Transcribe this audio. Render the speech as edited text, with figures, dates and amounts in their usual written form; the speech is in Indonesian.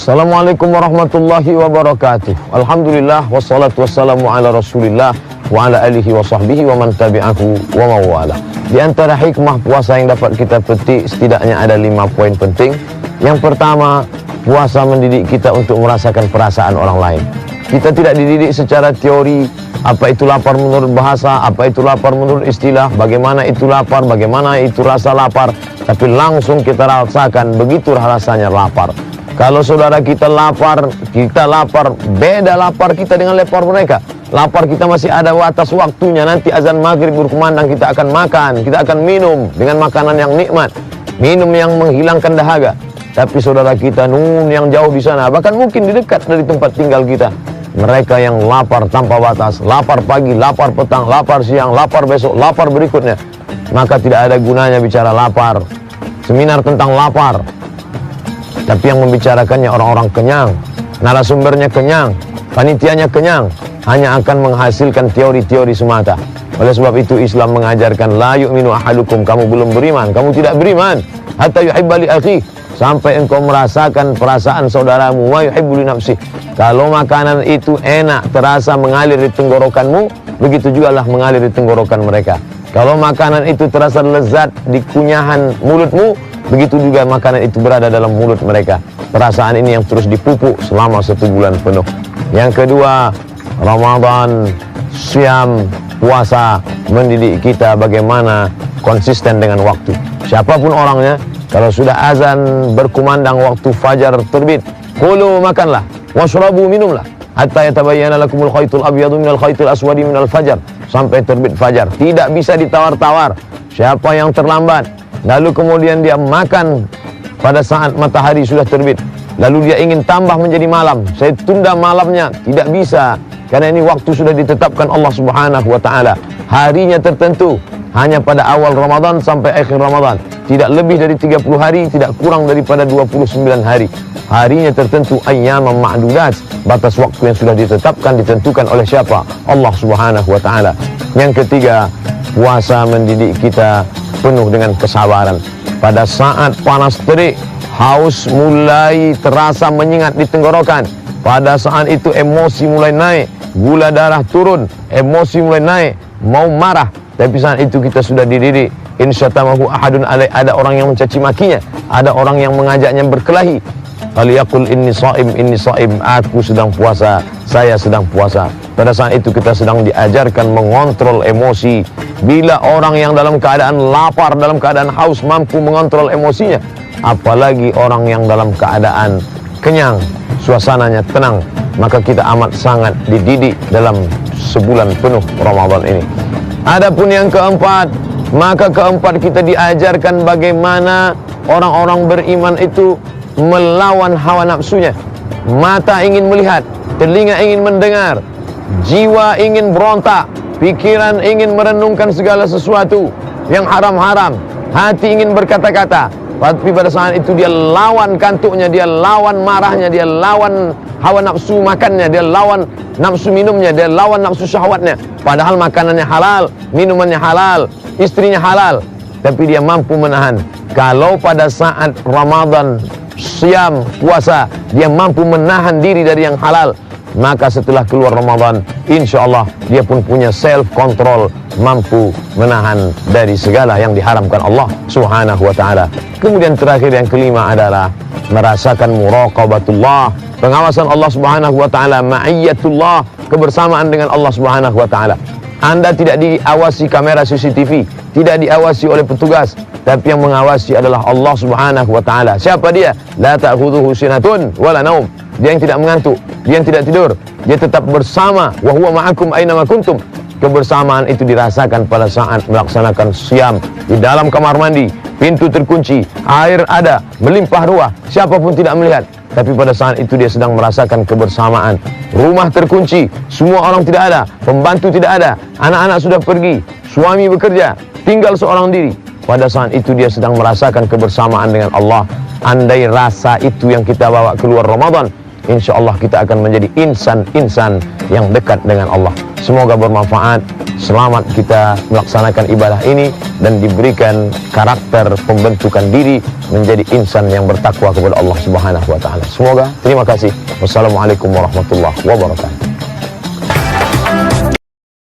Assalamualaikum warahmatullahi wabarakatuh. Alhamdulillah wassalatu wassalamu ala Rasulillah wa ala alihi wa sahbihi wa man tabi'ahu wa mawala. Di antara hikmah puasa yang dapat kita petik setidaknya ada 5 poin penting. Yang pertama, puasa mendidik kita untuk merasakan perasaan orang lain. Kita tidak dididik secara teori, apa itu lapar menurut bahasa, apa itu lapar menurut istilah, bagaimana itu lapar, bagaimana itu rasa lapar, tapi langsung kita rasakan begitulah rasanya lapar. Kalau saudara kita lapar, beda lapar kita dengan lapar mereka. Lapar kita masih ada batas waktunya, nanti azan maghrib berkumandang kita akan makan, kita akan minum dengan makanan yang nikmat, minum yang menghilangkan dahaga. Tapi saudara kita yang jauh di sana, bahkan mungkin di dekat dari tempat tinggal kita, mereka yang lapar tanpa batas, lapar pagi, lapar petang, lapar siang, lapar besok, lapar berikutnya. Maka tidak ada gunanya bicara lapar, seminar tentang lapar. Tapi yang membicarakannya orang-orang kenyang, narasumbernya kenyang, panitianya kenyang, hanya akan menghasilkan teori-teori semata. Oleh sebab itu Islam mengajarkan la yu'minu ahadukum, kamu belum beriman, kamu tidak beriman, hatta yuhibba li akhi, sampai engkau merasakan perasaan saudaramu, wa yuhibbu li nafsi. Kalau makanan itu enak, terasa mengalir di tenggorokanmu, begitu jugalah mengalir di tenggorokan mereka. Kalau makanan itu terasa lezat di kunyahan mulutmu, begitu juga makanan itu berada dalam mulut mereka. Perasaan ini yang terus dipupuk selama 1 bulan penuh. Yang kedua, Ramadan, siam, puasa mendidik kita bagaimana konsisten dengan waktu. Siapapun orangnya, kalau sudah azan berkumandang waktu fajar terbit, kulu makanlah, washrabu minumlah, hatta yatabayyana lakumul khaytul abyadu minal khaytil aswadi minal fajar, sampai terbit fajar. Tidak bisa ditawar-tawar. Siapa yang terlambat, lalu kemudian dia makan pada saat matahari sudah terbit, lalu dia ingin tambah menjadi malam, saya tunda malamnya, tidak bisa, karena ini waktu sudah ditetapkan Allah Subhanahu wa ta'ala. Harinya tertentu hanya pada awal Ramadan sampai akhir Ramadan, tidak lebih dari 30 hari, tidak kurang daripada 29 hari. Harinya tertentu, ayyaman ma'dudat, batas waktu yang sudah ditetapkan, ditentukan oleh siapa? Allah Subhanahu wa ta'ala. Yang ketiga, puasa mendidik kita penuh dengan kesabaran. Pada saat panas terik, haus mulai terasa menyengat di tenggorokan. Pada saat itu emosi mulai naik, gula darah turun, emosi mulai naik, mau marah. Tapi saat itu kita sudah dididik. Insyatamahu ahadun alaih, ada orang yang mencaci makinya, ada orang yang mengajaknya berkelahi. Faliyaqul inni shaim, aku sedang puasa, saya sedang puasa. Pada saat itu kita sedang diajarkan mengontrol emosi. Bila orang yang dalam keadaan lapar, dalam keadaan haus mampu mengontrol emosinya, apalagi orang yang dalam keadaan kenyang, suasananya tenang, maka kita amat sangat dididik dalam sebulan penuh Ramadan ini. Adapun yang keempat, maka keempat kita diajarkan bagaimana orang-orang beriman itu melawan hawa nafsunya. Mata ingin melihat, telinga ingin mendengar, jiwa ingin berontak, pikiran ingin merenungkan segala sesuatu yang haram-haram, hati ingin berkata-kata. Tapi pada saat itu dia lawan kantuknya, dia lawan marahnya, dia lawan hawa nafsu makannya, dia lawan nafsu minumnya, dia lawan nafsu syahwatnya. Padahal makanannya halal, minumannya halal, istrinya halal, tapi dia mampu menahan. Kalau pada saat Ramadan, siam, puasa, dia mampu menahan diri dari yang halal, maka setelah keluar Ramadan, insya Allah dia pun punya self control, mampu menahan dari segala yang diharamkan Allah Subhanahu wa ta'ala. Kemudian terakhir yang kelima adalah merasakan muraqabatullah, pengawasan Allah Subhanahu wa ta'ala, ma'iyyatullah, kebersamaan dengan Allah Subhanahu wa ta'ala. Anda tidak diawasi kamera CCTV, tidak diawasi oleh petugas, tapi yang mengawasi adalah Allah Subhanahu wa ta'ala. Siapa dia? La ta'khudhuhu sinatun wala naum. Dia yang tidak mengantuk, dia yang tidak tidur, dia tetap bersama. Wa huwa ma'akum aina ma kuntum. Kebersamaan itu dirasakan pada saat melaksanakan siam. Di dalam kamar mandi, pintu terkunci, air ada, melimpah ruah, siapapun tidak melihat, tapi pada saat itu dia sedang merasakan kebersamaan. Rumah terkunci, semua orang tidak ada, pembantu tidak ada, anak-anak sudah pergi, suami bekerja, tinggal seorang diri. Pada saat itu dia sedang merasakan kebersamaan dengan Allah. Andai rasa itu yang kita bawa keluar Ramadan, insya Allah kita akan menjadi insan-insan yang dekat dengan Allah. Semoga bermanfaat. Selamat kita melaksanakan ibadah ini dan diberikan karakter pembentukan diri menjadi insan yang bertakwa kepada Allah Subhanahu wa taala. Semoga. Terima kasih. Wassalamualaikum warahmatullahi wabarakatuh.